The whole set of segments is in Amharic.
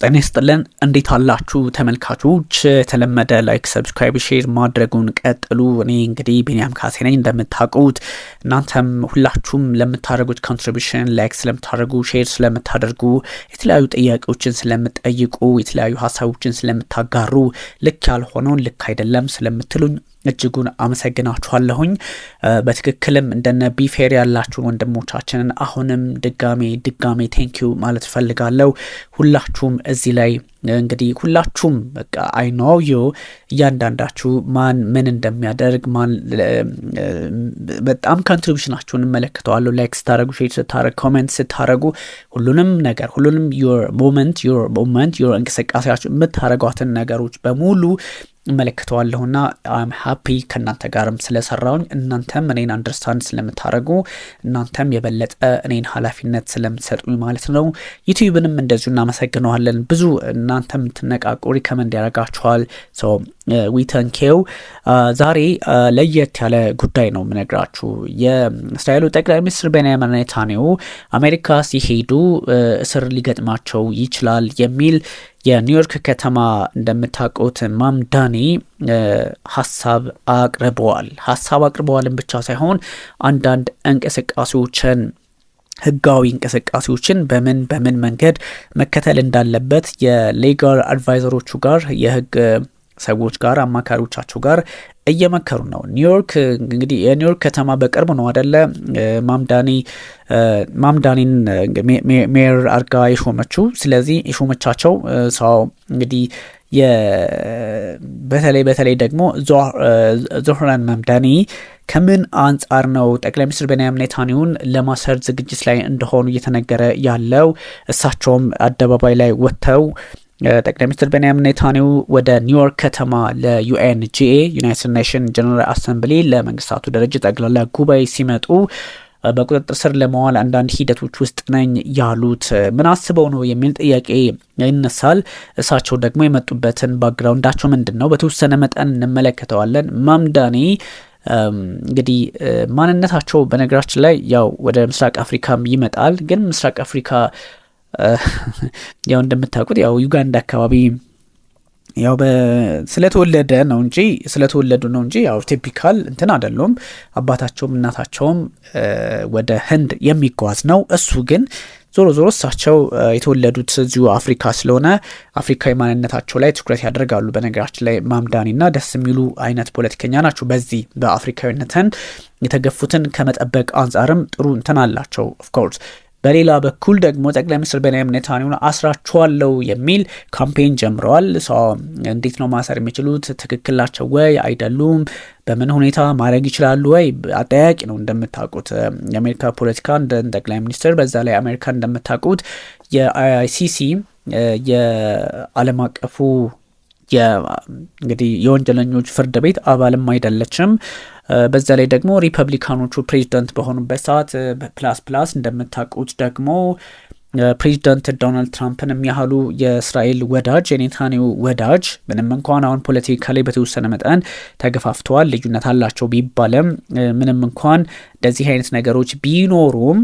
ጤና ይስጥልን እንዴት አላችሁ ተመልካቾች? የተለመደ ላይክ ሰብስክራይብ ሼር ማድረጉን ቀጥሉ። እኔ እንግዲህ ቢኒያም ካሴ ነኝ። እንደምታውቁት እናንተም ሁላችሁም ለምታደርጉት ኮንትሪቢዩሽን ላይክ ስለምታደርጉ ሼር ስለምታደርጉ የተለያዩ ጥያቄዎችን ስለምትጠይቁ የተለያዩ ሀሳቦችን ስለምታጋሩ ልክ ያልሆነውን ልክ አይደለም ስለምትሉኝ እጅጉን አመሰግናችኋለሁኝ። በትክክልም እንደነ ቢፌር ያላችሁ ወንድሞቻችንን አሁንም ድጋሜ ቴንኪዩ ማለት ፈልጋለሁ። ሁላችሁም እዚህ ላይ እንግዲህ ሁላችሁም በቃ አይ ኖ ዩ እያንዳንዳችሁ ማን ምን እንደሚያደርግ ማን በጣም ኮንትሪቢዩሽናችሁን እመለከተዋለሁ። ላይክ ስታረጉ ሼር ስታረጉ ኮሜንት ስታረጉ ሁሉንም ዩር ሞመንት ዩር እንቅስቃሴያችሁ የምታረጓትን ነገሮች በሙሉ እመለከተዋለሁና አም ሃፒ ከእናንተ ጋርም ስለሰራውኝ እናንተም እኔን አንደርስታንድ ስለምታረጉ እናንተም የበለጠ እኔን ኃላፊነት ስለምትሰጡኝ ማለት ነው። ዩቲዩብንም እንደዚሁ እናመሰግነዋለን። ብዙ እናንተም ትነቃቁ ሪከመንድ ያደርጋችኋል። ሶ ዊ ታንኪው። ዛሬ ለየት ያለ ጉዳይ ነው የምነግራችሁ። የእስራኤሉ ጠቅላይ ሚኒስትር ቤንያሚን ኔታንያሁ አሜሪካ ሲሄዱ እስር ሊገጥማቸው ይችላል የሚል የኒውዮርክ ከተማ እንደምታውቁት ማምዳኒ ሀሳብ አቅርበዋልን ብቻ ሳይሆን አንዳንድ እንቅስቃሴዎችን ህጋዊ እንቅስቃሴዎችን በምን መንገድ መከተል እንዳለበት የሌጋል አድቫይዘሮቹ ጋር የህግ ሰዎች ጋር አማካሪዎቻቸው ጋር እየመከሩ ነው። ኒውዮርክ እንግዲህ የኒውዮርክ ከተማ በቅርብ ነው አይደለ ማምዳኒን ሜየር አርጋ የሾመችው። ስለዚህ የሾመቻቸው ሰው እንግዲህ በተለይ ደግሞ ዞህራን ማምዳኒ ከምን አንጻር ነው ጠቅላይ ሚኒስትር ቤንያሚን ኔታንያሁን ለማሰር ዝግጅት ላይ እንደሆኑ እየተነገረ ያለው? እሳቸውም አደባባይ ላይ ወጥተው ጠቅላይ ሚኒስትር ቤንያሚን ኔታንያሁ ወደ ኒውዮርክ ከተማ ለዩኤንጂኤ ዩናይትድ ኔሽን ጀነራል አሰምብሊ ለመንግስታቱ ድርጅት ጠቅላላ ጉባኤ ሲመጡ በቁጥጥር ስር ለመዋል አንዳንድ ሂደቶች ውስጥ ነኝ ያሉት ምን አስበው ነው የሚል ጥያቄ ይነሳል። እሳቸው ደግሞ የመጡበትን ባክግራውንዳቸው ምንድን ነው በተወሰነ መጠን እንመለከተዋለን። ማምዳኒ እንግዲህ ማንነታቸው በነገራችን ላይ ያው ወደ ምስራቅ አፍሪካም ይመጣል። ግን ምስራቅ አፍሪካ ያው እንደምታውቁት ያው ዩጋንዳ አካባቢ ያው ስለተወለዱ ነው እንጂ ያው ቲፒካል እንትን አይደሉም። አባታቸውም እናታቸውም ወደ ህንድ የሚጓዝ ነው። እሱ ግን ዞሮ እሳቸው የተወለዱት እዚሁ አፍሪካ ስለሆነ አፍሪካዊ ማንነታቸው ላይ ትኩረት ያደርጋሉ። በነገራችን ላይ ማምዳኒና ደስ የሚሉ አይነት ፖለቲከኛ ናቸው። በዚህ በአፍሪካዊነትን የተገፉትን ከመጠበቅ አንጻርም ጥሩ እንትን አላቸው ኦፍ ኮርስ። በሌላ በኩል ደግሞ ጠቅላይ ሚኒስትር ቤንያሚን ኔታንያሁን አስራቸዋለሁ የሚል ካምፔን ጀምረዋል። እንዴት ነው ማሰር የሚችሉት? ትክክል ናቸው ወይ አይደሉም? በምን ሁኔታ ማድረግ ይችላሉ ወይ? አጠያቂ ነው። እንደምታውቁት የአሜሪካ ፖለቲካ እንደ ጠቅላይ ሚኒስትር በዛ ላይ አሜሪካ እንደምታውቁት የአይሲሲ የዓለም አቀፉ እንግዲህ የወንጀለኞች ፍርድ ቤት አባልም አይደለችም። በዛ ላይ ደግሞ ሪፐብሊካኖቹ ፕሬዚዳንት በሆኑበት ሰዓት ፕላስ እንደምታውቁት ደግሞ ፕሬዚዳንት ዶናልድ ትራምፕን የሚያህሉ የእስራኤል ወዳጅ የኔታንያሁ ወዳጅ ምንም እንኳን አሁን ፖለቲካ ላይ በተወሰነ መጠን ተገፋፍተዋል፣ ልዩነት አላቸው ቢባልም ምንም እንኳን እንደዚህ አይነት ነገሮች ቢኖሩም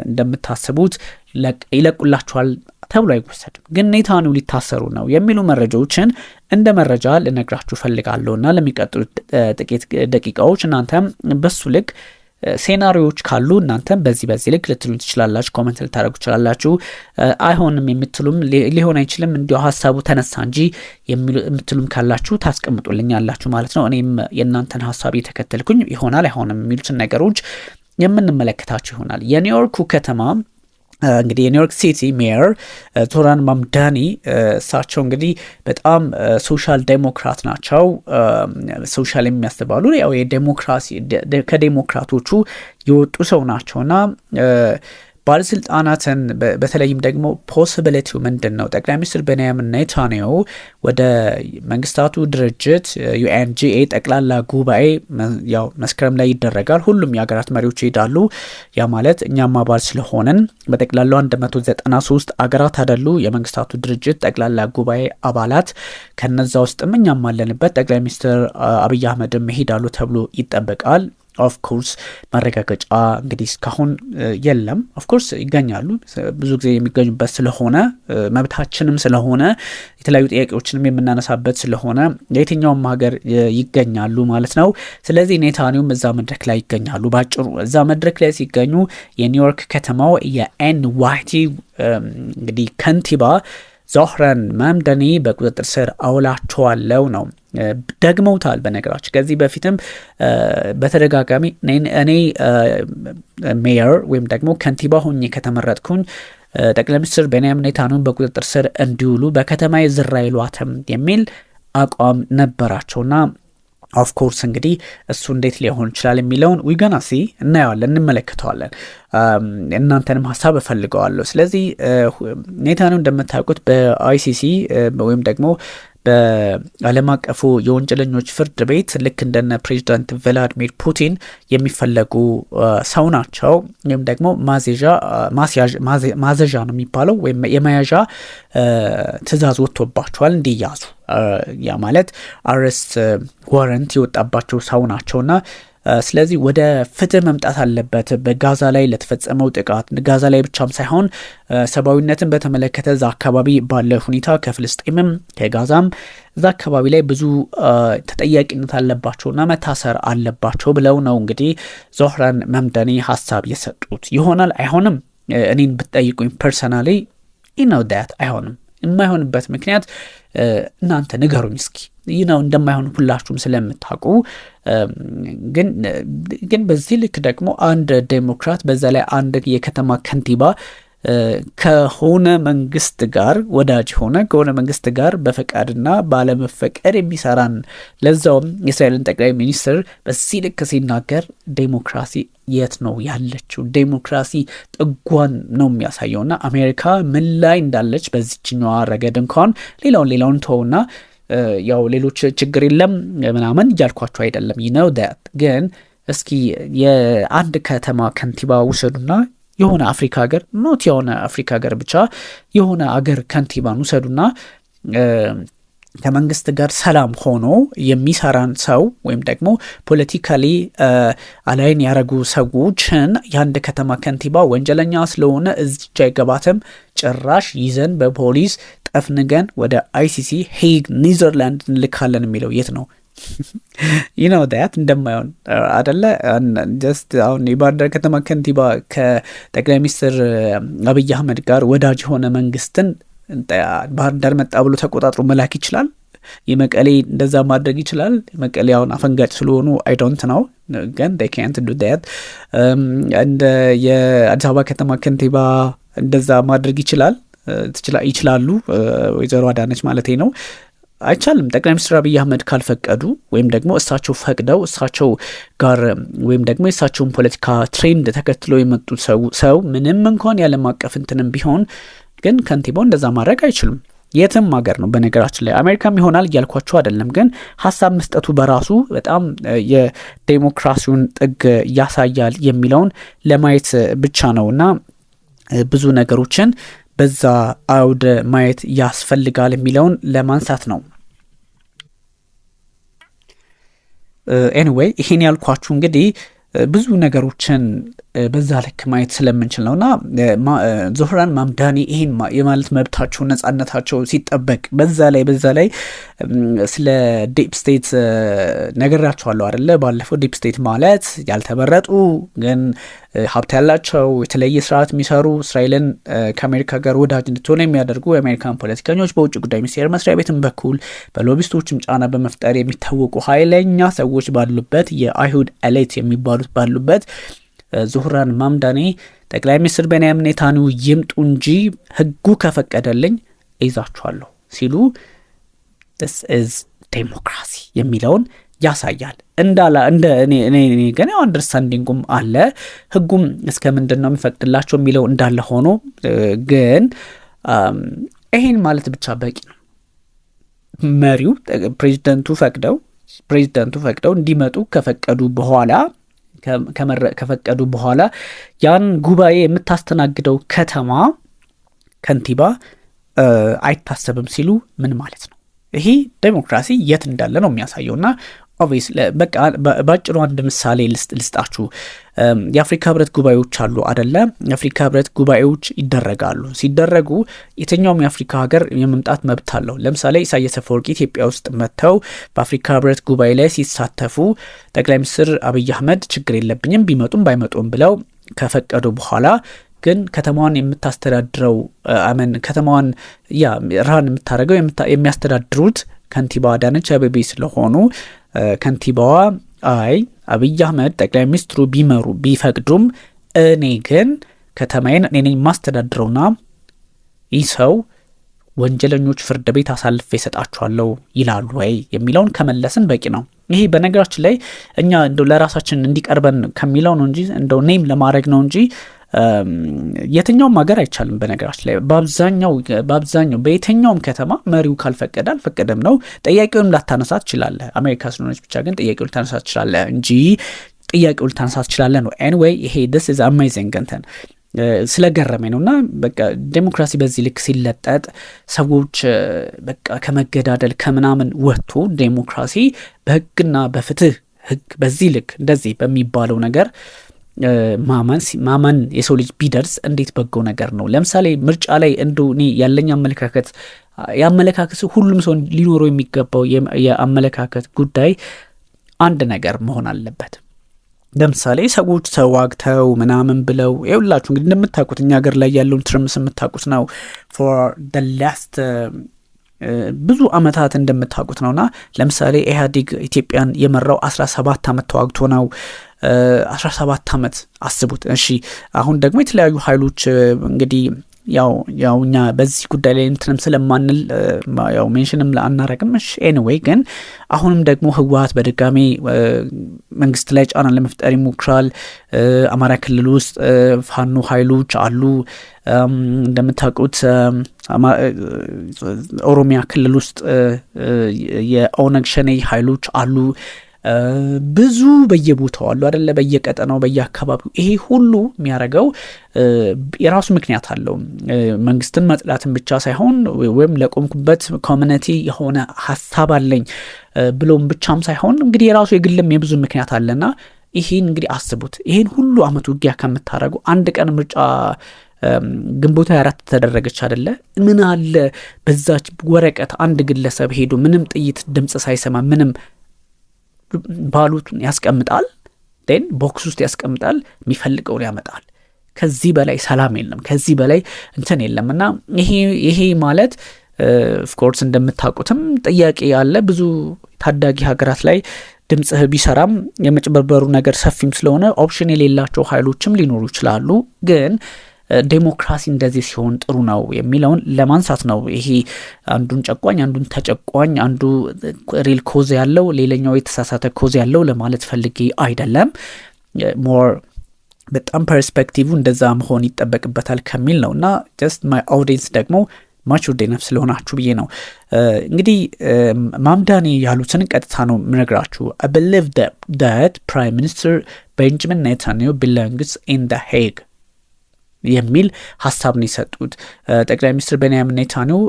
እንደምታስቡት ይለቁላቸዋል ተብሎ አይወሰድም። ግን ኔታንያሁ ሊታሰሩ ነው የሚሉ መረጃዎችን እንደ መረጃ ልነግራችሁ ፈልጋለሁና ለሚቀጥሉት ጥቂት ደቂቃዎች እናንተም በሱ ልክ ሴናሪዎች ካሉ እናንተም በዚህ ልክ ልትሉን ትችላላችሁ፣ ኮሜንት ልታደርጉ ትችላላችሁ። አይሆንም የምትሉም ሊሆን አይችልም እንዲሁ ሀሳቡ ተነሳ እንጂ የምትሉም ካላችሁ ታስቀምጡልኛላችሁ ማለት ነው። እኔም የእናንተን ሀሳብ እየተከተልኩኝ ይሆናል አይሆንም የሚሉትን ነገሮች የምንመለከታችሁ ይሆናል። የኒውዮርኩ ከተማ እንግዲህ የኒውዮርክ ሲቲ ሜየር ዞህራን ማምዳኒ እሳቸው እንግዲህ በጣም ሶሻል ዴሞክራት ናቸው። ሶሻል የሚያስተባሉ ያው የዴሞክራሲ ከዴሞክራቶቹ የወጡ ሰው ናቸውና ባለስልጣናትን በተለይም ደግሞ ፖሲቢሊቲው ምንድን ነው? ጠቅላይ ሚኒስትር ቤንያሚን ኔታንያሁ ወደ መንግስታቱ ድርጅት ዩኤንጂኤ ጠቅላላ ጉባኤ ያው መስከረም ላይ ይደረጋል። ሁሉም የሀገራት መሪዎች ይሄዳሉ። ያ ማለት እኛም አባል ስለሆነን በጠቅላላው 193 አገራት አይደሉ የመንግስታቱ ድርጅት ጠቅላላ ጉባኤ አባላት። ከነዛ ውስጥም እኛም አለንበት። ጠቅላይ ሚኒስትር አብይ አህመድም ይሄዳሉ ተብሎ ይጠበቃል። ኦፍኮርስ ማረጋገጫ እንግዲህ እስካሁን የለም። ኦፍኮርስ ይገኛሉ፣ ብዙ ጊዜ የሚገኙበት ስለሆነ መብታችንም ስለሆነ የተለያዩ ጥያቄዎችንም የምናነሳበት ስለሆነ የትኛውም ሀገር ይገኛሉ ማለት ነው። ስለዚህ ኔታንያሁም እዛ መድረክ ላይ ይገኛሉ። ባጭሩ እዛ መድረክ ላይ ሲገኙ የኒውዮርክ ከተማው የኤንዋይቲ እንግዲህ ከንቲባ ዞህራን ማምዳኒ በቁጥጥር ስር አውላቸዋለው ነው። ደግመውታል። በነገራችን ከዚህ በፊትም በተደጋጋሚ እኔ ሜየር ወይም ደግሞ ከንቲባ ሆኜ ከተመረጥኩኝ ጠቅላይ ሚኒስትር ቤንያሚን ኔታንያሁን በቁጥጥር ስር እንዲውሉ በከተማ ዝር አይሏትም የሚል አቋም ነበራቸውና ኦፍኮርስ እንግዲህ እሱ እንዴት ሊሆን ይችላል የሚለውን ዊገናሲ እናየዋለን፣ እንመለከተዋለን። እናንተንም ሀሳብ እፈልገዋለሁ። ስለዚህ ኔታንያሁ እንደምታውቁት በአይሲሲ ወይም ደግሞ በዓለም አቀፉ የወንጀለኞች ፍርድ ቤት ልክ እንደነ ፕሬዚዳንት ቭላዲሚር ፑቲን የሚፈለጉ ሰው ናቸው። ወይም ደግሞ ማዘዣ ነው የሚባለው ወይም የመያዣ ትዕዛዝ ወጥቶባቸዋል እንዲያዙ። ያ ማለት አረስት ዋረንት የወጣባቸው ሰው ናቸውና ስለዚህ ወደ ፍትህ መምጣት አለበት። በጋዛ ላይ ለተፈጸመው ጥቃት ጋዛ ላይ ብቻም ሳይሆን ሰብአዊነትን በተመለከተ እዛ አካባቢ ባለ ሁኔታ ከፍልስጤምም ከጋዛም እዛ አካባቢ ላይ ብዙ ተጠያቂነት አለባቸውና መታሰር አለባቸው ብለው ነው እንግዲህ ዞህራን ማምዳኒ ሀሳብ የሰጡት። ይሆናል አይሆንም? እኔን ብትጠይቁኝ ፐርሰናሊ ነው ዳት አይሆንም። የማይሆንበት ምክንያት እናንተ ንገሩኝ እስኪ። ነው እንደማይሆን ሁላችሁም ስለምታውቁ፣ ግን በዚህ ልክ ደግሞ አንድ ዴሞክራት በዛ ላይ አንድ የከተማ ከንቲባ ከሆነ መንግስት ጋር ወዳጅ ከሆነ መንግስት ጋር በፈቃድና ባለመፈቀድ የሚሰራን ለዛውም የእስራኤልን ጠቅላይ ሚኒስትር በዚህ ልክ ሲናገር ዴሞክራሲ የት ነው ያለችው? ዴሞክራሲ ጥጓን ነው የሚያሳየውና አሜሪካ ምን ላይ እንዳለች በዚህኛዋ ረገድ እንኳን ሌላውን ተውና ያው ሌሎች ችግር የለም ምናምን እያልኳቸው አይደለም። ነው ግን እስኪ የአንድ ከተማ ከንቲባ ውሰዱና የሆነ አፍሪካ ሀገር ኖት የሆነ አፍሪካ ሀገር ብቻ የሆነ አገር ከንቲባን ውሰዱና ከመንግስት ጋር ሰላም ሆኖ የሚሰራን ሰው ወይም ደግሞ ፖለቲካሊ አላይን ያረጉ ሰዎችን የአንድ ከተማ ከንቲባ ወንጀለኛ ስለሆነ እዚች አይገባትም ጭራሽ ይዘን በፖሊስ ጠፍንገን ወደ አይሲሲ ሄግ ኒዘርላንድ እንልካለን የሚለው የት ነው? ዳት እንደማይሆን አደለ። ጀስት አሁን የባህር ዳር ከተማ ከንቲባ ከጠቅላይ ሚኒስትር አብይ አህመድ ጋር ወዳጅ የሆነ መንግስትን ባህር ዳር መጣ ብሎ ተቆጣጥሮ መላክ ይችላል። የመቀሌ እንደዛ ማድረግ ይችላል። መቀሌ አሁን አፈንጋጭ ስለሆኑ አይ ዶንት ነው፣ ግን they can't do that። እንደ የአዲስ አበባ ከተማ ከንቲባ እንደዛ ማድረግ ይችላሉ። ወይዘሮ አዳነች ማለቴ ነው። አይቻልም። ጠቅላይ ሚኒስትር አብይ አህመድ ካልፈቀዱ ወይም ደግሞ እሳቸው ፈቅደው እሳቸው ጋር ወይም ደግሞ የእሳቸውን ፖለቲካ ትሬንድ ተከትሎ የመጡት ሰው ምንም እንኳን ያለም አቀፍ እንትንም ቢሆን ግን ከንቲባው እንደዛ ማድረግ አይችልም። የትም ሀገር ነው በነገራችን ላይ አሜሪካም ይሆናል እያልኳቸው አይደለም፣ ግን ሀሳብ መስጠቱ በራሱ በጣም የዴሞክራሲውን ጥግ ያሳያል የሚለውን ለማየት ብቻ ነውና ብዙ ነገሮችን በዛ አውድ ማየት ያስፈልጋል የሚለውን ለማንሳት ነው። ኤኒዌይ ይሄን ያልኳችሁ እንግዲህ ብዙ ነገሮችን በዛ ልክ ማየት ስለምንችል ነውና ዞህራን ማምዳኒ ይሄን የማለት መብታቸው ነጻነታቸው ሲጠበቅ በዛ ላይ ስለ ዲፕ ስቴት ነገራቸዋለሁ አይደለ? ባለፈው ዲፕ ስቴት ማለት ያልተመረጡ ግን ሀብት ያላቸው የተለየ ስርዓት የሚሰሩ እስራኤልን ከአሜሪካ ጋር ወዳጅ እንድትሆነ የሚያደርጉ የአሜሪካን ፖለቲከኞች በውጭ ጉዳይ ሚኒስቴር መስሪያ ቤትም በኩል በሎቢስቶችም ጫና በመፍጠር የሚታወቁ ኃይለኛ ሰዎች ባሉበት የአይሁድ ኤሊት የሚባሉት ባሉበት ዞህራን ማምዳኒ ጠቅላይ ሚኒስትር ቤንያሚን ኔታንያሁ ይምጡ እንጂ ህጉ ከፈቀደልኝ ይዛቸዋለሁ ሲሉ this is ዴሞክራሲ የሚለውን ያሳያል። እኔ ገና አንደርስታንዲንጉም አለ ህጉም እስከ ምንድን ነው የሚፈቅድላቸው የሚለው እንዳለ ሆኖ ግን ይሄን ማለት ብቻ በቂ ነው። መሪው ፕሬዚደንቱ ፈቅደው እንዲመጡ ከፈቀዱ በኋላ ያን ጉባኤ የምታስተናግደው ከተማ ከንቲባ አይታሰብም ሲሉ ምን ማለት ነው? ይሄ ዴሞክራሲ የት እንዳለ ነው የሚያሳየውና ኦብቪየስ በቃ ባጭሩ አንድ ምሳሌ ልስጣችሁ። የአፍሪካ ህብረት ጉባኤዎች አሉ አደለ? የአፍሪካ ህብረት ጉባኤዎች ይደረጋሉ። ሲደረጉ የትኛውም የአፍሪካ ሀገር የመምጣት መብት አለው። ለምሳሌ ኢሳያስ አፈወርቂ ኢትዮጵያ ውስጥ መጥተው በአፍሪካ ህብረት ጉባኤ ላይ ሲሳተፉ ጠቅላይ ሚኒስትር አብይ አህመድ ችግር የለብኝም ቢመጡም ባይመጡም ብለው ከፈቀዱ በኋላ ግን ከተማዋን የምታስተዳድረው ከተማዋን ራን የምታደርገው የሚያስተዳድሩት ከንቲባ አዳነች አቤቤ ስለሆኑ ከንቲባዋ አብይ አህመድ ጠቅላይ ሚኒስትሩ ቢመሩ ቢፈቅዱም እኔ ግን ከተማዬን እኔ ማስተዳድረውና ይህ ሰው ወንጀለኞች ፍርድ ቤት አሳልፌ እሰጣቸዋለሁ ይላሉ ወይ የሚለውን ከመለስን በቂ ነው። ይሄ በነገራችን ላይ እኛ እንደው ለራሳችን እንዲቀርበን ከሚለው ነው እንጂ እንደው ኔም ለማድረግ ነው እንጂ የትኛውም ሀገር አይቻልም። በነገራችን ላይ በአብዛኛው በየትኛውም ከተማ መሪው ካልፈቀደ አልፈቀደም ነው። ጥያቄውን ላታነሳ ትችላለህ። አሜሪካ ስለሆነች ብቻ ግን ጥያቄውን ልታነሳ ትችላለህ እንጂ ጥያቄውን ልታነሳ ትችላለህ ነው። ኤኒዌይ ይሄ this is amazing እንትን ስለገረመኝ ነው። እና በቃ ዴሞክራሲ በዚህ ልክ ሲለጠጥ ሰዎች በቃ ከመገዳደል ከምናምን ወጥቶ ዴሞክራሲ በህግና በፍትህ ህግ በዚህ ልክ እንደዚህ በሚባለው ነገር ማመን የሰው ልጅ ቢደርስ እንዴት በጎ ነገር ነው። ለምሳሌ ምርጫ ላይ እኔ ያለኝ አመለካከት ሁሉም ሰው ሊኖረው የሚገባው የአመለካከት ጉዳይ አንድ ነገር መሆን አለበት። ለምሳሌ ሰዎች ተዋግተው ምናምን ብለው ይኸውላችሁ እንግዲህ እንደምታውቁት እኛ ሀገር ላይ ያለውን ትርምስ የምታውቁት ነው። for the last ብዙ አመታት እንደምታውቁት ነውና ለምሳሌ ኢህአዴግ ኢትዮጵያን የመራው 17 አመት ተዋግቶ ነው። 17 አመት አስቡት። እሺ አሁን ደግሞ የተለያዩ ኃይሎች እንግዲህ ያው እኛ በዚህ ጉዳይ ላይ እንትንም ስለማንል ያው ሜንሽንም አናረግም። እሺ ኤኒዌይ ግን አሁንም ደግሞ ህወሓት በድጋሚ መንግስት ላይ ጫና ለመፍጠር ይሞክራል። አማራ ክልል ውስጥ ፋኖ ኃይሎች አሉ። እንደምታውቁት ኦሮሚያ ክልል ውስጥ የኦነግ ሸኔ ኃይሎች አሉ። ብዙ በየቦታው አሉ አይደለ? በየቀጠናው በየአካባቢው። ይሄ ሁሉ የሚያደርገው የራሱ ምክንያት አለው። መንግስትን መጥላትን ብቻ ሳይሆን ወይም ለቆምኩበት ኮሚኒቲ የሆነ ሀሳብ አለኝ ብሎም ብቻም ሳይሆን እንግዲህ የራሱ የግልም የብዙ ምክንያት አለና ይሄን እንግዲህ አስቡት። ይሄን ሁሉ አመት ውጊያ ከምታደርጉ አንድ ቀን ምርጫ ግንቦት 24 ተደረገች አይደለ? ምን አለ በዛች ወረቀት አንድ ግለሰብ ሄዶ ምንም ጥይት ድምጽ ሳይሰማ ምንም ባሉትን ያስቀምጣል፣ ዴን ቦክስ ውስጥ ያስቀምጣል፣ የሚፈልገውን ያመጣል። ከዚህ በላይ ሰላም የለም፣ ከዚህ በላይ እንትን የለምና ይሄ ማለት ኦፍ ኮርስ እንደምታውቁትም ጥያቄ ያለ ብዙ ታዳጊ ሀገራት ላይ ድምጽህ ቢሰራም የመጭበርበሩ ነገር ሰፊም ስለሆነ ኦፕሽን የሌላቸው ኃይሎችም ሊኖሩ ይችላሉ። ግን ዴሞክራሲ እንደዚህ ሲሆን ጥሩ ነው የሚለውን ለማንሳት ነው። ይሄ አንዱን ጨቋኝ አንዱን ተጨቋኝ፣ አንዱ ሪል ኮዝ ያለው ሌላኛው የተሳሳተ ኮዝ ያለው ለማለት ፈልጌ አይደለም። ሞር በጣም ፐርስፔክቲቭ እንደዛ መሆን ይጠበቅበታል ከሚል ነው። እና ጀስት ማይ ኦዲየንስ ደግሞ ማቹር ዴነፍ ስለሆናችሁ ብዬ ነው። እንግዲህ ማምዳኒ ያሉትን ቀጥታ ነው ምነግራችሁ። I believe that Prime Minister Benjamin Netanyahu belongs in the Hague የሚል ሀሳብ ነው የሰጡት። ጠቅላይ ሚኒስትር ቤንያሚን ኔታንያሁ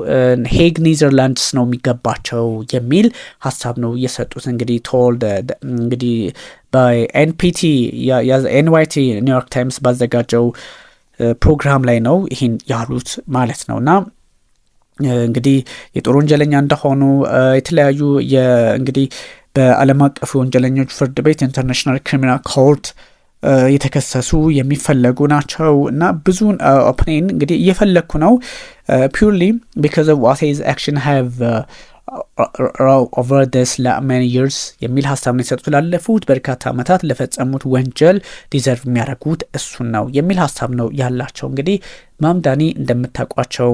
ሄግ ኔዘርላንድስ ነው የሚገባቸው የሚል ሀሳብ ነው የሰጡት። እንግዲህ እንግዲህ በኤንፒቲ ኤንዋይቲ ኒውዮርክ ታይምስ ባዘጋጀው ፕሮግራም ላይ ነው ይህን ያሉት ማለት ነውና እንግዲህ የጦር ወንጀለኛ እንደሆኑ የተለያዩ እንግዲህ በዓለም አቀፍ ወንጀለኞች ፍርድ ቤት ኢንተርናሽናል ክሪሚናል ኮርት የተከሰሱ የሚፈለጉ ናቸው እና ብዙን ኦፕኒን እንግዲህ እየፈለኩ ነው purely because of what his action have over this many years የሚል ሀሳብ ነው የሰጡት። ላለፉት በርካታ ዓመታት ለፈጸሙት ወንጀል ዲዘርቭ የሚያደርጉት እሱን ነው የሚል ሀሳብ ነው ያላቸው። እንግዲህ ማምዳኒ እንደምታውቋቸው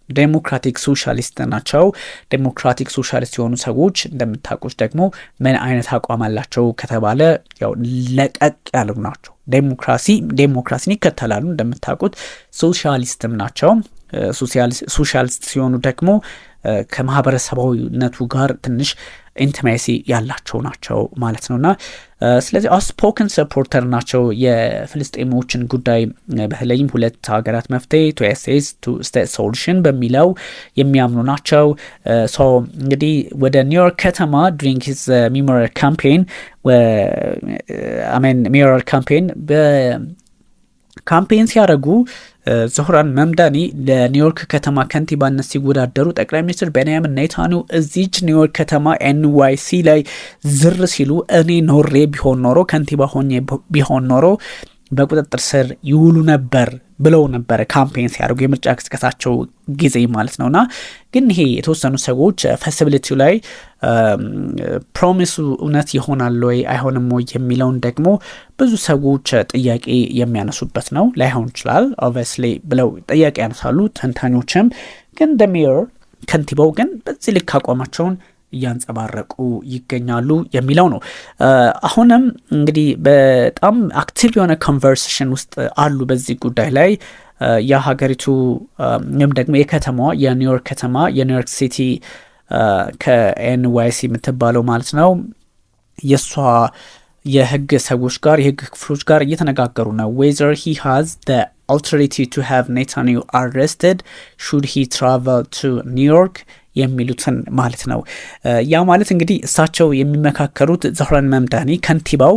ዴሞክራቲክ ሶሻሊስት ናቸው። ዴሞክራቲክ ሶሻሊስት የሆኑ ሰዎች እንደምታውቁት ደግሞ ምን አይነት አቋም አላቸው ከተባለ ያው ለቀቅ ያሉ ናቸው። ዴሞክራሲን ይከተላሉ። እንደምታውቁት ሶሻሊስትም ናቸው። ሶሻሊስት ሲሆኑ ደግሞ ከማህበረሰባዊነቱ ጋር ትንሽ ኢንቲሜሲ ያላቸው ናቸው ማለት ነውና ስለዚህ አውትስፖከን ሰፖርተር ናቸው የፍልስጤሞችን ጉዳይ በተለይም ሁለት ሀገራት መፍትሄ ቱ ስቴት ሶሉሽን በሚለው የሚያምኑ ናቸው። እንግዲህ ወደ ኒውዮርክ ከተማ during his memorial campaign ሜሞሪያል ካምፔን በካምፔን ሲያደርጉ ዞህራን መምዳኒ ለኒውዮርክ ከተማ ከንቲባነት ሲወዳደሩ ጠቅላይ ሚኒስትር ቤንያሚን ኔታንያሁ እዚች ኒውዮርክ ከተማ NYC ላይ ዝር ሲሉ እኔ ኖሬ ቢሆን ኖሮ ከንቲባ ሆኜ ቢሆን ኖሮ በቁጥጥር ስር ይውሉ ነበር ብለው ነበር ካምፔን ሲያደርጉ የምርጫ ቅስቀሳቸው ጊዜ ማለት ነውና ግን ይሄ የተወሰኑ ሰዎች ፌሲቢሊቲው ላይ ፕሮሚሱ እውነት ይሆናል ወይ አይሆንም ወይ የሚለውን ደግሞ ብዙ ሰዎች ጥያቄ የሚያነሱበት ነው። ላይሆን ይችላል ኦብቪየስሊ ብለው ጥያቄ ያነሳሉ ተንታኞችም። ግን ሜየር ከንቲባው ግን በዚህ ልክ አቋማቸውን እያንጸባረቁ ይገኛሉ የሚለው ነው። አሁንም እንግዲህ በጣም አክቲቭ የሆነ ኮንቨርሴሽን ውስጥ አሉ በዚህ ጉዳይ ላይ የሀገሪቱ ወይም ደግሞ የከተማዋ የኒውዮርክ ከተማ የኒውዮርክ ሲቲ ከNYC የምትባለው ማለት ነው የሷ የህግ ሰዎች ጋር የህግ ክፍሎች ጋር እየተነጋገሩ ነው whether he has the authority to have Netanyahu arrested should he travel to New York የሚሉትን ማለት ነው። ያ ማለት እንግዲህ እሳቸው የሚመካከሩት ዞህራን መምዳኒ ከንቲባው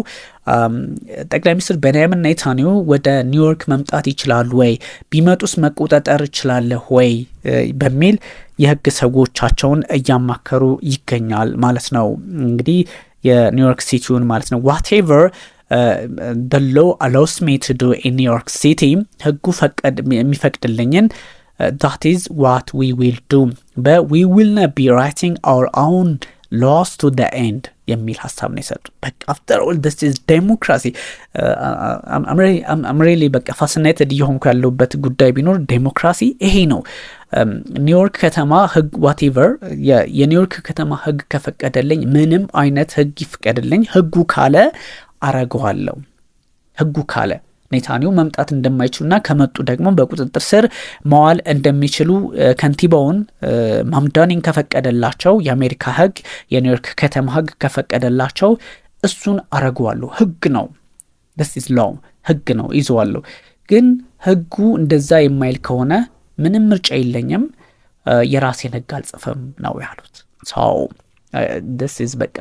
ጠቅላይ ሚኒስትር ቤንያሚን ኔታንያሁ ወደ ኒውዮርክ መምጣት ይችላሉ ወይ ቢመጡስ መቆጣጠር ይችላል ወይ በሚል የህግ ሰዎቻቸውን እያማከሩ ይገኛል ማለት ነው። እንግዲህ የኒውዮርክ ሲቲውን ማለት ነው whatever the law allows me to do in New York City ህጉ የሚፈቅድልኝን that is what we will do but we will not be writing our own laws to the end የሚል ሀሳብ ነው የሰጡት። በቃ after all this is democracy I'm really በቃ fascinated እየሆንኩ ያለሁበት ጉዳይ ቢኖር ዴሞክራሲ ይሄ ነው። ኒውዮርክ ከተማ ህግ whatever የኒውዮርክ ከተማ ህግ ከፈቀደልኝ ምንም አይነት ህግ ይፈቀድልኝ ህጉ ካለ አረጋዋለሁ። ህጉ ካለ ኔታንያሁ መምጣት እንደማይችሉና ከመጡ ደግሞ በቁጥጥር ስር መዋል እንደሚችሉ ከንቲባውን ማምዳኒን ከፈቀደላቸው የአሜሪካ ህግ የኒውዮርክ ከተማ ህግ ከፈቀደላቸው እሱን አረጋዋለሁ። ህግ ነው this is law ህግ ነው ይዘዋለሁ። ግን ህጉ እንደዛ የማይል ከሆነ ምንም ምርጫ የለኝም የራሴን ህግ አልጽፍም ነው ያሉት። this is በቃ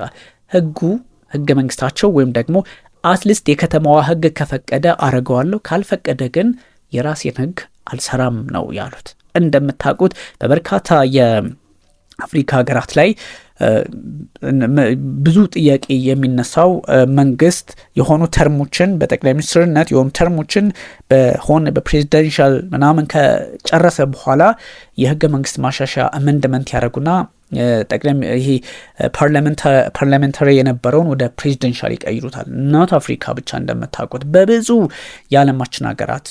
ህገ መንግስታቸው ወይም ደግሞ አትሊስት የከተማዋ ህግ ከፈቀደ አረጋዋለሁ ካልፈቀደ ግን የራሴን ህግ አልሰራም ነው ያሉት። እንደምታውቁት በበርካታ የአፍሪካ ሀገራት ላይ ብዙ ጥያቄ የሚነሳው መንግስት የሆኑ ተርሞችን በጠቅላይ ሚኒስትርነት የሆኑ ተርሞችን በፕሬዚደንሻል ምናምን ከጨረሰ በኋላ የህገ መንግስት ማሻሻያ አሜንድመንት ያደርጉና ጠቅላይ ይሄ ፓርላሜንታሪ የነበረውን ወደ ፕሬዚደንሻል ይቀይሩታል። ናት አፍሪካ ብቻ እንደምታውቁት በብዙ የዓለማችን ሀገራት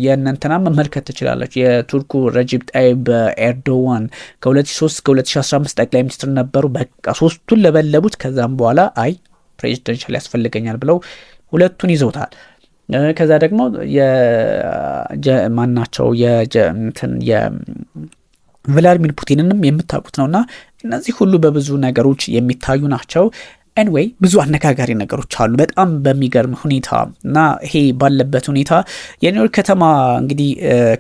የእነንተና መመልከት ትችላለች። የቱርኩ ረጂብ ጣይብ ኤርዶዋን ከ2003 እስከ 2015 ጠቅላይ ሚኒስትር ነበሩ። በቃ ሶስቱን ለበለቡት። ከዛም በኋላ አይ ፕሬዚደንሻል ያስፈልገኛል ብለው ሁለቱን ይዘውታል። ከዛ ደግሞ የማናቸው ቭላድሚር ፑቲንንም የምታውቁት ነውና እነዚህ ሁሉ በብዙ ነገሮች የሚታዩ ናቸው። anyway ብዙ አነጋጋሪ ነገሮች አሉ በጣም በሚገርም ሁኔታ እና ይሄ ባለበት ሁኔታ የኒውዮርክ ከተማ እንግዲህ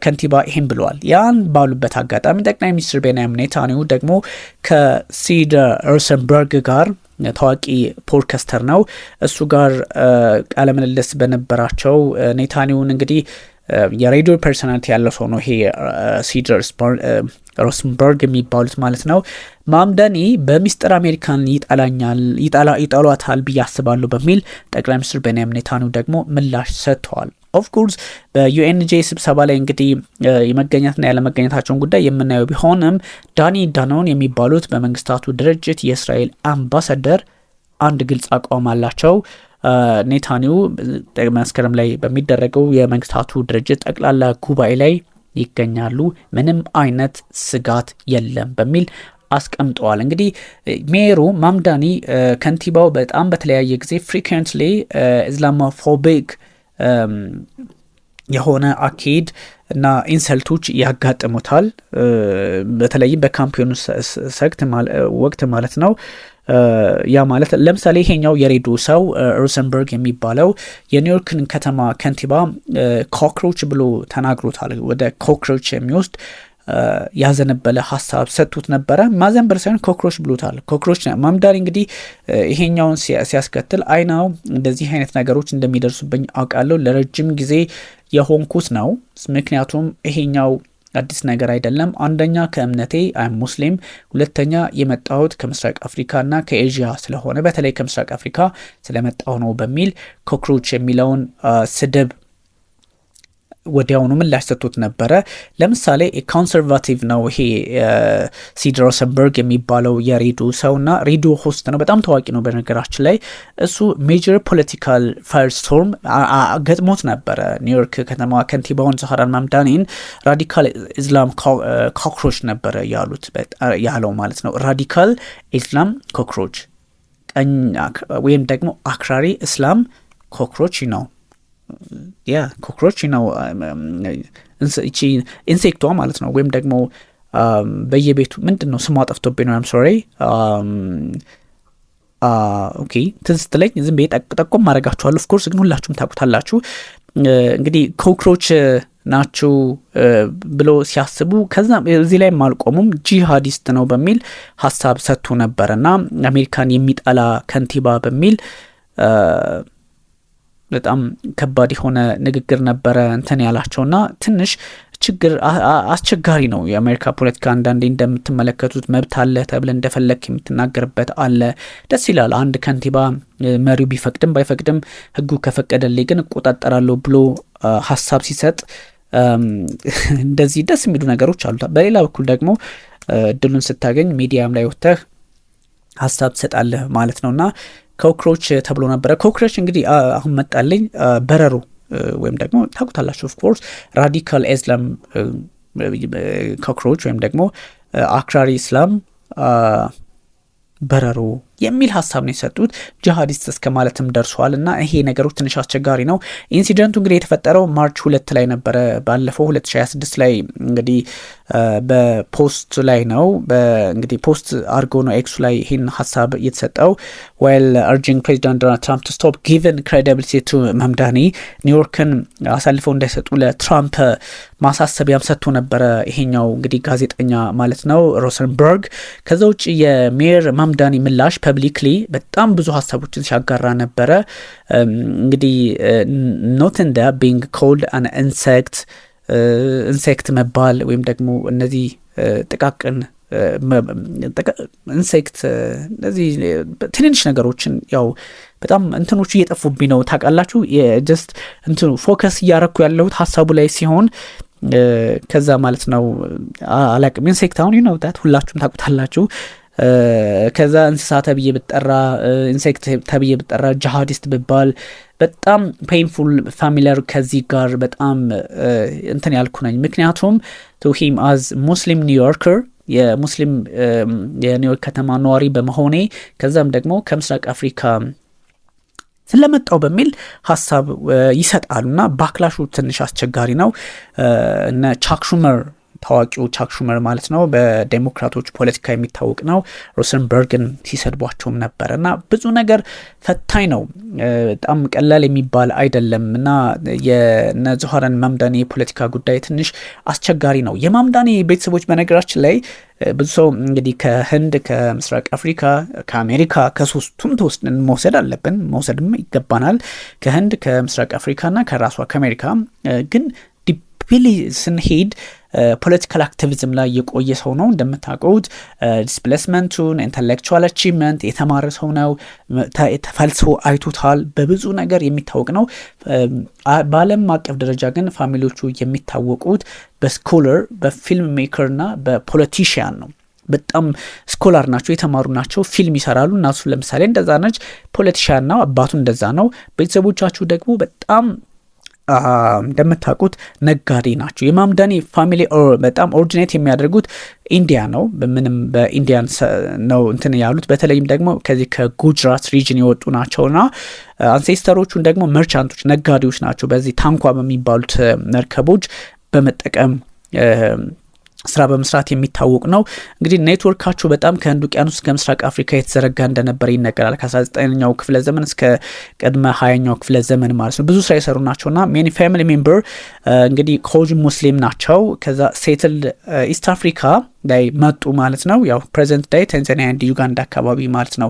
ከንቲባ ይሄን ብለዋል። ያን ባሉበት አጋጣሚ ጠቅላይ ሚኒስትር ቤንያሚን ኔታንያሁ ደግሞ ከሲደር ሮሰንበርግ ጋር ታዋቂ ፖድካስተር ነው እሱ ጋር ቃለ ምልልስ በነበራቸው ኔታንያሁን እንግዲህ የሬዲዮ ፐርሰናሊቲ ያለው ሰው ነው ይሄ ሲደር ሮሰንበርግ የሚባሉት ማለት ነው። ማምዳኒ በሚስጥር አሜሪካን ይጣሏታል ብዬ አስባለሁ በሚል ጠቅላይ ሚኒስትር ቤንያሚን ኔታንያሁ ደግሞ ምላሽ ሰጥተዋል። ኦፍ ኮርስ በዩኤንጄ ስብሰባ ላይ እንግዲህ የመገኘትና ያለመገኘታቸውን ጉዳይ የምናየው ቢሆንም ዳኒ ዳኖን የሚባሉት በመንግስታቱ ድርጅት የእስራኤል አምባሳደር አንድ ግልጽ አቋም አላቸው። ኔታንያሁ መስከረም ላይ በሚደረገው የመንግስታቱ ድርጅት ጠቅላላ ጉባኤ ላይ ይገኛሉ፣ ምንም አይነት ስጋት የለም በሚል አስቀምጠዋል። እንግዲህ ሜየሩ ማምዳኒ ከንቲባው በጣም በተለያየ ጊዜ ፍሪኩዌንትሊ ኢስላሞፎቢክ የሆነ አካሄድ እና ኢንሰልቶች ያጋጥሙታል። በተለይም በካምፔኑ ወቅት ማለት ነው። ያ ማለት ለምሳሌ ይሄኛው የሬዲዮ ሰው ሮሰንበርግ የሚባለው የኒውዮርክን ከተማ ከንቲባ ኮክሮች ብሎ ተናግሮታል። ወደ ኮክሮች የሚወስድ ያዘነበለ ሀሳብ ሰጥቶት ነበረ። ማዘንበር ሳይሆን ኮክሮች ብሎታል። ኮክሮች ማምዳኒ እንግዲህ ይሄኛውን ሲያስከትል አይናው እንደዚህ አይነት ነገሮች እንደሚደርሱብኝ አውቃለሁ፣ ለረጅም ጊዜ የሆንኩት ነው። ምክንያቱም ይሄኛው አዲስ ነገር አይደለም። አንደኛ ከእምነቴ አይ ሙስሊም፣ ሁለተኛ የመጣሁት ከምስራቅ አፍሪካና ከኤዥያ ስለሆነ በተለይ ከምስራቅ አፍሪካ ስለመጣሁ ነው በሚል ኮክሮች የሚለውን ስድብ ወዲያውኑ ምላሽ ሰጥቶት ነበረ። ለምሳሌ ኮንሰርቫቲቭ ነው ይሄ ሲድ ሮሰንበርግ የሚባለው የሬዲዮ ሰውና ሬዲዮ ሆስት ነው። በጣም ታዋቂ ነው በነገራችን ላይ። እሱ ሜጀር ፖለቲካል ፋየር ስቶርም ገጥሞት ነበረ። ኒውዮርክ ከተማ ከንቲባውን ዛህራን ማምዳኒን ራዲካል ኢስላም ኮክሮች ነበረ ያለው ማለት ነው። ራዲካል ኢስላም ኮክሮች፣ ቀኝ ወይም ደግሞ አክራሪ እስላም ኮክሮች ነው። ያ ኮክሮች ነው እቺ ኢንሴክቷ ማለት ነው። ወይም ደግሞ በየቤቱ ምንድን ነው ስሟ ጠፍቶብኝ ነው። ሶሪ ኦኬ ትዝ ስትለኝ ዝም ብዬ ጠቆም ማድረጋችኋለሁ። ኦፍኮርስ ግን ሁላችሁም ታውቁታላችሁ። እንግዲህ ኮክሮች ናቸው ብሎ ሲያስቡ ከዛ እዚህ ላይ አልቆሙም። ጂሃዲስት ነው በሚል ሀሳብ ሰጥቶ ነበር እና አሜሪካን የሚጠላ ከንቲባ በሚል በጣም ከባድ የሆነ ንግግር ነበረ እንትን ያላቸውና ትንሽ ችግር አስቸጋሪ ነው የአሜሪካ ፖለቲካ። አንዳንዴ እንደምትመለከቱት መብት አለ ተብለ እንደፈለክ የምትናገርበት አለ። ደስ ይላል አንድ ከንቲባ መሪው ቢፈቅድም ባይፈቅድም ህጉ ከፈቀደልኝ ግን እቆጣጠራለሁ ብሎ ሀሳብ ሲሰጥ እንደዚህ ደስ የሚሉ ነገሮች አሉ። በሌላ በኩል ደግሞ እድሉን ስታገኝ ሚዲያም ላይ ወጥተህ ሀሳብ ትሰጣለህ ማለት ነውና ኮክሮች ተብሎ ነበረ። ኮክሮች እንግዲህ አሁን መጣልኝ በረሮ ወይም ደግሞ ታውቁታላችሁ ኦፍኮርስ ራዲካል ኢስላም ኮክሮች ወይም ደግሞ አክራሪ እስላም በረሮ የሚል ሀሳብ ነው የሰጡት። ጂሃዲስት እስከ ማለትም ደርሷል እና ይሄ ነገሮች ትንሽ አስቸጋሪ ነው። ኢንሲደንቱ እንግዲህ የተፈጠረው ማርች 2 ላይ ነበረ ባለፈው 2026 ላይ እንግዲህ በፖስት ላይ ነው እንግዲህ ፖስት አድርጎ ነው ኤክሱ ላይ ይህን ሀሳብ እየተሰጠው ዋይል አርጂንግ ፕሬዚዳንት ዶናልድ ትራምፕ ቱ ስቶፕ ጊቨን ክሬዲቢሊቲ ቱ ማምዳኒ ኒውዮርክን አሳልፈው እንዳይሰጡ ለትራምፕ ማሳሰቢያም ሰጥቶ ነበረ። ይሄኛው እንግዲህ ጋዜጠኛ ማለት ነው ሮሰንበርግ። ከዛ ውጭ የሜየር ማምዳኒ ምላሽ ፐብሊክሊ በጣም ብዙ ሀሳቦችን ሲያጋራ ነበረ። እንግዲህ ኖት እንደ ቢንግ ኮልድ አን ኢንሴክት መባል ወይም ደግሞ እነዚህ ጥቃቅን ኢንሴክት እነዚህ ትንንሽ ነገሮችን ያው በጣም እንትኖቹ እየጠፉብኝ ነው ታውቃላችሁ። ጀስት እንትኑ ፎከስ እያረኩ ያለሁት ሀሳቡ ላይ ሲሆን ከዛ ማለት ነው አላቅም። ኢንሴክት አሁን ይነውታት ሁላችሁም ታውቁታላችሁ። ከዛ እንስሳ ተብዬ ብጠራ ኢንሴክት ተብዬ ብጠራ ጂሃዲስት ብባል በጣም ፔንፉል ፋሚሊያር ከዚህ ጋር በጣም እንትን ያልኩ ነኝ። ምክንያቱም ቱ ሂም አዝ ሙስሊም ኒውዮርከር የሙስሊም የኒውዮርክ ከተማ ነዋሪ በመሆኔ ከዛም ደግሞ ከምስራቅ አፍሪካ ስለመጣው በሚል ሀሳብ ይሰጣሉና ባክላሹ ትንሽ አስቸጋሪ ነው። እነ ቻክ ሹመር ታዋቂው ቻክ ሹመር ማለት ነው በዴሞክራቶች ፖለቲካ የሚታወቅ ነው። ሮሰንበርግን ሲሰድቧቸውም ነበር እና ብዙ ነገር ፈታኝ ነው። በጣም ቀላል የሚባል አይደለም እና የነዛህራን ማምዳኒ የፖለቲካ ጉዳይ ትንሽ አስቸጋሪ ነው። የማምዳኒ ቤተሰቦች በነገራችን ላይ ብዙ ሰው እንግዲህ ከህንድ፣ ከምስራቅ አፍሪካ፣ ከአሜሪካ ከሶስቱም ተወስደን መውሰድ አለብን፣ መውሰድም ይገባናል። ከህንድ፣ ከምስራቅ አፍሪካና ከራሷ ከአሜሪካ ግን ዲፕሊ ስንሄድ ፖለቲካል አክቲቪዝም ላይ የቆየ ሰው ነው። እንደምታውቁት ዲስፕሌስመንቱን ኢንተሌክቹዋል አቺቭመንት የተማረ ሰው ነው። ተፈልሶ አይቶታል። በብዙ ነገር የሚታወቅ ነው። በዓለም አቀፍ ደረጃ ግን ፋሚሊዎቹ የሚታወቁት በስኮለር በፊልም ሜከርና በፖለቲሽያን ነው። በጣም ስኮላር ናቸው፣ የተማሩ ናቸው፣ ፊልም ይሰራሉ። እናሱ ለምሳሌ እንደዛ ነች፣ ፖለቲሽያን ነው። አባቱ እንደዛ ነው። ቤተሰቦቻችሁ ደግሞ በጣም እንደምታውቁት ነጋዴ ናቸው። የማምዳኒ ፋሚሊ በጣም ኦሪጂኔት የሚያደርጉት ኢንዲያ ነው። ምንም በኢንዲያን ነው እንትን ያሉት። በተለይም ደግሞ ከዚህ ከጉጅራት ሪጅን የወጡ ናቸውና አንሴስተሮቹን ደግሞ መርቻንቶች ነጋዴዎች ናቸው። በዚህ ታንኳ በሚባሉት መርከቦች በመጠቀም ስራ በመስራት የሚታወቅ ነው። እንግዲህ ኔትወርካቸው በጣም ከህንድ ውቅያኖስ እስከ ምስራቅ አፍሪካ የተዘረጋ እንደነበር ይነገራል። ከ19ኛው ክፍለ ዘመን እስከ ቅድመ 20ኛው ክፍለ ዘመን ማለት ነው። ብዙ ስራ የሰሩ ናቸውና ሜኒ ፋሚሊ ሜምበር እንግዲህ ኮጅ ሙስሊም ናቸው። ከዛ ሴትል ኢስት አፍሪካ ላይ መጡ ማለት ነው። ያው ፕሬዘንት ዳይ ታንዛኒያ ኤንድ ዩጋንዳ አካባቢ ማለት ነው።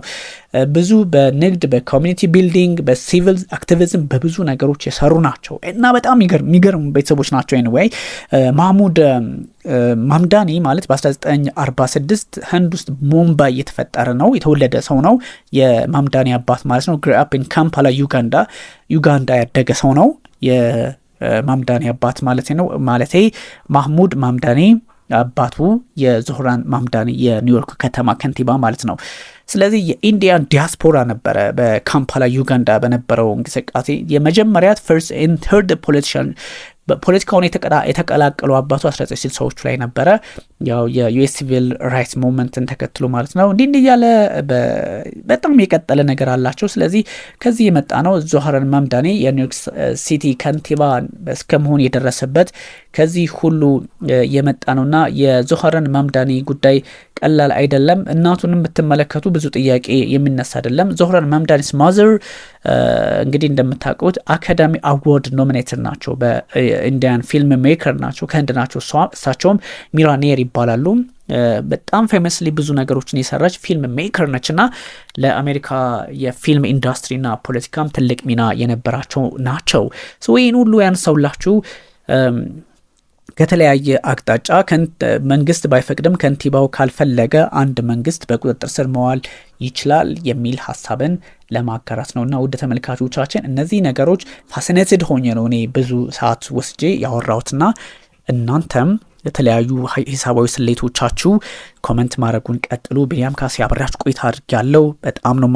ብዙ በንግድ በኮሚኒቲ ቢልዲንግ በሲቪል አክቲቪዝም በብዙ ነገሮች የሰሩ ናቸው እና በጣም የሚገርሙ ቤተሰቦች ናቸው። ኤኒዌይ ማህሙድ ማምዳኒ ማለት በ1946 ህንድ ውስጥ ሙምባይ የተፈጠረ ነው። የተወለደ ሰው ነው። የማምዳኒ አባት ማለት ነው። ግሬ አፕ ኢን ካምፓላ ዩጋንዳ ያደገ ሰው ነው። የማምዳኒ አባት ማለት ነው። ማለቴ ማህሙድ ማምዳኒ አባቱ የዞህራን ማምዳኒ የኒውዮርክ ከተማ ከንቲባ ማለት ነው። ስለዚህ የኢንዲያን ዲያስፖራ ነበረ በካምፓላ ዩጋንዳ በነበረው እንቅስቃሴ የመጀመሪያ ፈርስት ኤንድ ተርድ ፖለቲካውን የተቀላቀሉ አባቱ 1960ዎቹ ላይ ነበረ። ያው የዩኤስ ሲቪል ራይትስ ሙቭመንትን ተከትሎ ማለት ነው። እንዲህ እያለ በጣም የቀጠለ ነገር አላቸው። ስለዚህ ከዚህ የመጣ ነው። ዞህራን ማምዳኒ የኒውዮርክ ሲቲ ከንቲባ እስከመሆን የደረሰበት ከዚህ ሁሉ የመጣ ነውና የዞህራን ማምዳኒ ጉዳይ ቀላል አይደለም። እናቱንም ብትመለከቱ ብዙ ጥያቄ የሚነሳ አይደለም። ዞህራን ማምዳኒስ ማዘር እንግዲህ እንደምታውቁት አካዳሚ አዋርድ ኖሚኔትድ ናቸው። በኢንዲያን ፊልም ሜከር ናቸው። ከህንድ ናቸው። እሳቸውም ሚራኔር ይባላሉ። በጣም ፌመስሊ ብዙ ነገሮችን የሰራች ፊልም ሜከር ነችና ለአሜሪካ የፊልም ኢንዱስትሪና ፖለቲካም ትልቅ ሚና የነበራቸው ናቸው። ይህን ሁሉ ያነሳውላችሁ ከተለያየ አቅጣጫ መንግስት ባይፈቅድም ከንቲባው ካልፈለገ አንድ መንግስት በቁጥጥር ስር መዋል ይችላል የሚል ሀሳብን ለማጋራት ነውና ውድ ተመልካቾቻችን እነዚህ ነገሮች ፋሲኔትድ ሆኜ ነው እኔ ብዙ ሰዓት ወስጄ ያወራሁትና እናንተም የተለያዩ ሂሳባዊ ስሌቶቻችሁ ኮመንት ማድረጉን ቀጥሉ። ቢኒያም ካሴ አብሬያችሁ ቆይታ አድርጌያለሁ። በጣም ነው